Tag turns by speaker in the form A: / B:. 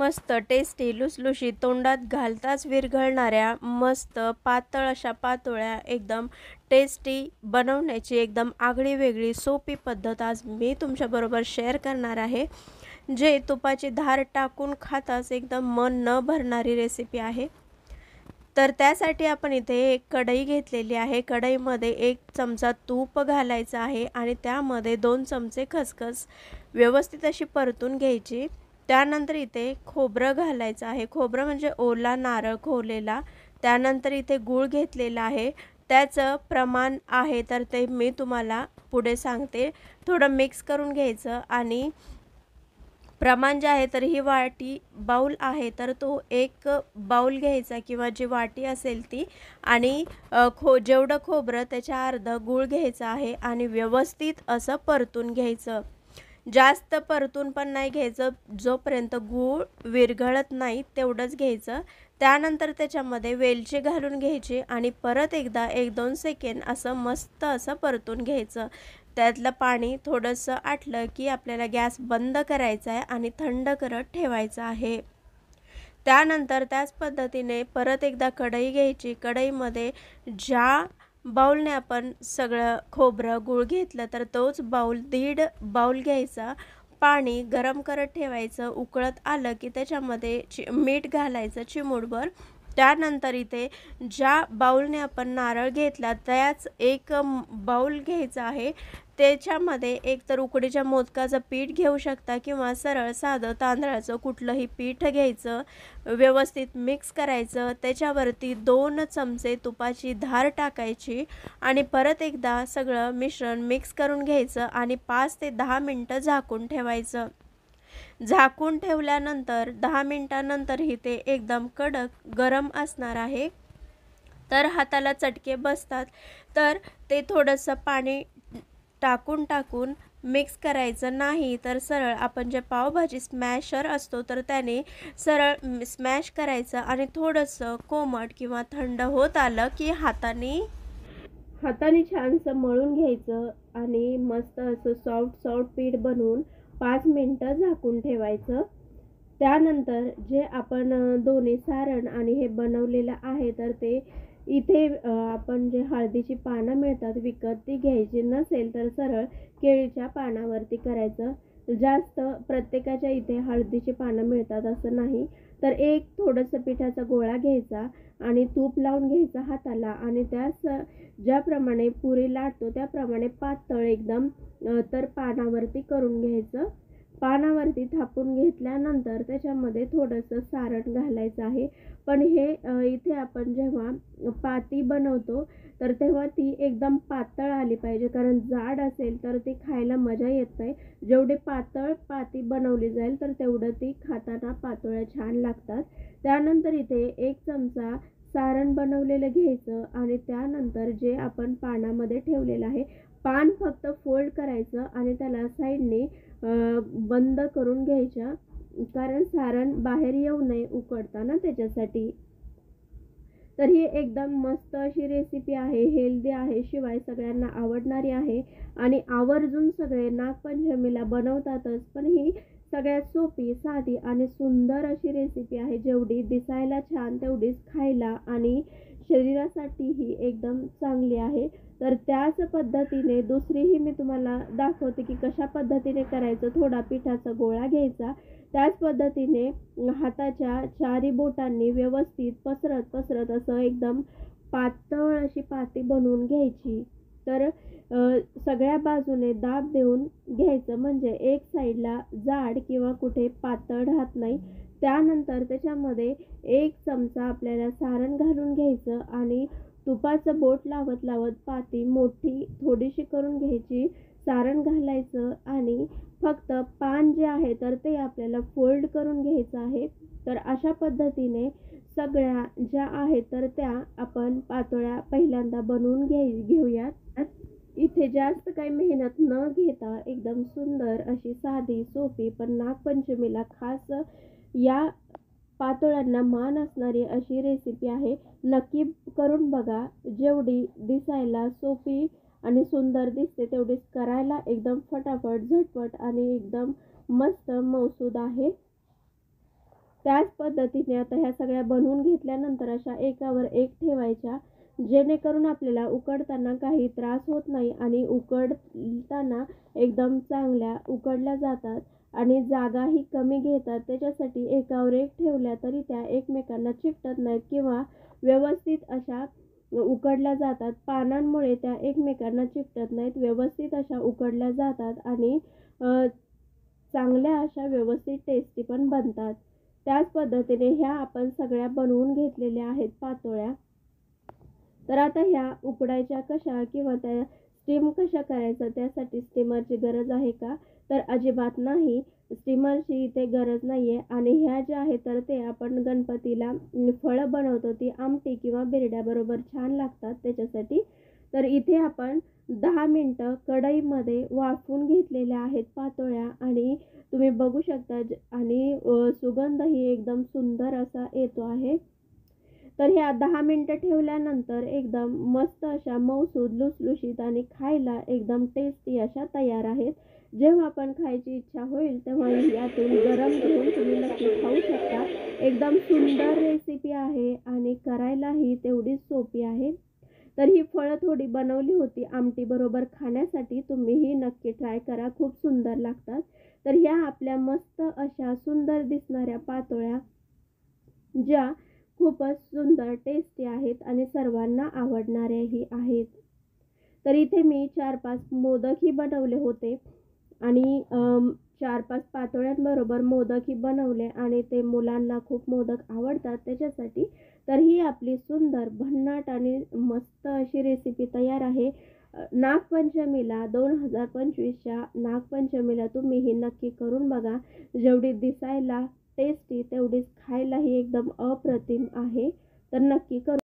A: मस्त टेस्टी लुसलुशीत तोंडात घालताच विरघळणाऱ्या मस्त पातळ अशा पातोळ्या एकदम टेस्टी बनवण्याची एकदम आगळी वेगळी सोपी पद्धत आज मी तुमच्याबरोबर शेअर करणार आहे. जे तुपाची धार टाकून खाताच एकदम मन न भरणारी रेसिपी आहे. तर त्यासाठी आपण इथे एक कढई घेतलेली आहे. कढईमध्ये 1 चमचा तूप घालायचं आहे आणि त्यामध्ये 2 चमचे खसखस व्यवस्थित अशी परतून घ्यायची. त्यानंतर इथे खोबरं घालायचं आहे. खोबरं म्हणजे ओला नारळ खोवलेला. त्यानंतर इथे गूळ घेतलेला आहे. त्याचं प्रमाण आहे तर ते मी तुम्हाला पुढे सांगते. थोडं मिक्स करून घ्यायचं आणि प्रमाण जे आहे तर ही वाटी बाउल आहे तर तो एक बाउल घ्यायचा किंवा जी वाटी असेल ती आणि जेवढं खोबरं त्याच्या अर्धा गूळ घ्यायचा आहे आणि व्यवस्थित असं परतून घ्यायचं. जास्त परतून पण नाही घ्यायचं, जोपर्यंत गूळ विरघळत नाही तेवढंच घ्यायचं. त्यानंतर त्याच्यामध्ये वेलची घालून घ्यायची आणि परत एकदा 1-2 सेकंद असं मस्त असं परतून घ्यायचं. त्यातलं पाणी थोडंसं आटलं की आपल्याला गॅस बंद करायचा आहे आणि थंड करत ठेवायचं आहे. त्यानंतर त्याच पद्धतीने परत एकदा कढई घ्यायची. कढईमध्ये ज्या बाउलने आपण सगळं खोबरं, गूळ घेतलं तर तोच बाउल 1.5 बाउल घ्यायचा. पाणी गरम करत ठेवायचं. उकळत आलं की त्याच्यामध्ये मीठ घालायचं चिमूटभर. त्यानंतर इथे ज्या बाउलने आपण नारळ घेतला त्याच एक बाउल घ्यायचा आहे. त्याच्यामध्ये एकतर उकडीच्या मोदकाचं पीठ घेऊ शकता किंवा सरळ साधं तांदळाचं कुठलंही पीठ घ्यायचं. व्यवस्थित मिक्स करायचं. त्याच्यावरती 2 चमचे तुपाची धार टाकायची आणि परत एकदा सगळं मिश्रण मिक्स करून घ्यायचं आणि 5 ते 10 मिनिटं झाकून ठेवायचं. झाकून ठेवल्यानंतर 10 मिनिटांनंतरही ते एकदम कडक गरम असणार आहे. तर हाताला चटके बसतात. तर ते थोडंसं पाणी टाकून मिक्स करायचं नाही तर सरळ आपण जे पावभाजी स्मॅशर असतो तर त्याने सरळ स्मॅश करायचं आणि थोडंसं कोमट किंवा थंड होत आलं की हाताने छानसं मळून घ्यायचं आणि मस्त असं सॉफ्ट पीठ बनवून 5 मिनिटं झाकून ठेवायचं. त्यानंतर जे आपण दोन्ही सारण आणि हे बनवलेलं आहे तर ते इथे आपण जे हळदीची पानं मिळतात विकत ती घ्यायची. नसेल तर सरळ केळीच्या पानावरती करायचं. जास्त प्रत्येकाच्या इथे हळदीची पानं मिळतात असं नाही. तर एक थोडंसं पिठाचा गोळा घ्यायचा आणि तूप लावून घ्यायचं हाताला आणि त्यास ज्याप्रमाणे पुरी लाटतो त्याप्रमाणे पातळ एकदम तर पानावरती करून घ्यायचं. पानावरती थापून घेतल्यानंतर त्याच्यामध्ये थोडंसं सारण घालायचं आहे. पण हे इथे आपण जेव्हा पाती बनवतो तर तेव्हा ती एकदम पातळ आली पाहिजे, कारण जाड असेल तर ती खायला मजा येत नाही. जेवढी पातळ पाती बनवली जाईल तर तेवढं ती खाताना पातोळ्या छान लागतात. त्यानंतर इथे 1 चमचा सारण बनवलेलं घ्यायचं आणि त्यानंतर जे आपण पानामध्ये ठेवलेलं आहे पान फक्त फोल्ड करायचं आणि त्याला साईडने बंद करून घ्यायच्या, कारण सारण बाहेर येऊ नये उकडताना त्याच्यासाठी. तर ही एकदम मस्त अशी रेसिपी आहे, हेल्दी आहे, शिवाय सगळ्यांना आवडणारी आहे आणि आवर्जून सगळे नागपंचमीला बनवतातच. पण ही सगळ्यात सोपी, साधी आणि सुंदर अशी रेसिपी आहे. जेवढी दिसायला छान तेवढीच खायला आणि शरीरासाठीही एकदम चांगली आहे. तर त्याच पद्धतीने दुसरीही मी तुम्हाला दाखवते की कशा पद्धतीने करायचं. थोडा पिठाचा गोळा घ्यायचा. त्याच पद्धतीने हाताच्या चारी बोटांनी व्यवस्थित पसरत असं एकदम पातळ अशी पाती बनवून घ्यायची. तर सगळ्या बाजूने दाब देऊन घ्यायचं, म्हणजे एक साईडला जाड किंवा कुठे पातळ राहत नाही. त्यानंतर त्याच्यामध्ये 1 चमचा आपल्याला सारण घालून घ्यायचं आणि तुपाचं बोट लावत पाती मोठी थोडीशी करून घ्यायची. सारण घालायचं आणि फक्त पान जे आहे तर ते आपल्याला फोल्ड करून घ्यायचं आहे. तर अशा पद्धतीने सगळ्या ज्या आहेत तर त्या आपण पातोळ्या पहिल्यांदा बनवून घेऊयात. इथे जास्त काही मेहनत न घेता एकदम सुंदर अशी साधी सोपी पण नागपंचमीला खास या पातोळ्यांना मान असणारी अशी रेसिपी आहे. नक्की करून बघा. जेवढी दिसायला सोपी आणि सुंदर दिसते तेवढीच करायला एकदम फटाफट, झटपट आणि एकदम मस्त मौसूद आहे. त्याच पद्धतीने आता ह्या सगळ्या बनवून घेतल्यानंतर अशा एकावर एक ठेवायच्या, जेणेकरून आपल्याला उकडताना काही त्रास होत नाही आणि उकडताना एकदम चांगल्या उकडल्या जातात आणि जागाही कमी घेतात. त्याच्यासाठी एकावर एक ठेवल्या तरी त्या एकमेकांना चिकटत नाहीत किंवा व्यवस्थित अशा उकडल्या जातात. पानांमुळे त्या एकमेकांना चिकटत नाहीत, व्यवस्थित अशा उकडल्या जातात आणि चांगल्या अशा व्यवस्थित टेस्टी पण बनतात. त्याच पद्धतीने ह्या आपण सगळ्या बनवून घेतलेल्या आहेत पातोळ्या. तर आता ह्या उकडायच्या कशा किंवा त्या स्टीम कशा करायचं त्यासाठी स्टीमरची गरज आहे का? तर अजिबात नाही. स्टीमरची इथे गरज नाही आहे आणि ह्या ज्या आहेत तर ते आपण गणपतीला फळं बनवतो ती आमटी किंवा बिरड्याबरोबर छान लागतात त्याच्यासाठी. तर इथे आपण 10 मिनिटं कढईमध्ये वाफवून घेतलेल्या आहेत पातोळ्या आणि तुम्ही बघू शकता आणि सुगंधही एकदम सुंदर असा येतो आहे. तर ह्या 10 मिनिटं ठेवल्यानंतर एकदम मस्त अशा मऊसूद, लुसलुशीत आणि खायला एकदम टेस्टी अशा तयार आहेत. जेव्हा पण खायची इच्छा होईल तेव्हा यातून गरम घेऊन तुम्ही नक्की खाऊ शकता. एकदम सुंदर रेसिपी आहे आणि करायलाही तेवढीच सोपी आहे. तर ही फळं थोडी बनवली होती आमटीबरोबर खाण्यासाठी. तुम्हीही नक्की ट्राय करा, खूप सुंदर लागतात. तर ह्या आपल्या मस्त अशा सुंदर दिसणाऱ्या पातोळ्या ज्या खूपच सुंदर टेस्टी आहेत आणि सर्वांना आवडणाऱ्याही आहेत. तर इथे मी 4-5 मोदकही बनवले होते आणि 4-5 पातोळ्यांबरोबर मोदकही बनवले आणि ते मुलांना खूप मोदक आवडतात त्याच्यासाठी. तर ही आपली सुंदर, भन्नाट आणि मस्त अशी रेसिपी तयार आहे. नागपंचमीला 2025च्या नागपंचमीला तुम्ही ही नक्की करून बघा. जेवढी दिसायला टेस्टी तेवढीच खायलाही एकदम अप्रतिम आहे. तर नक्की करून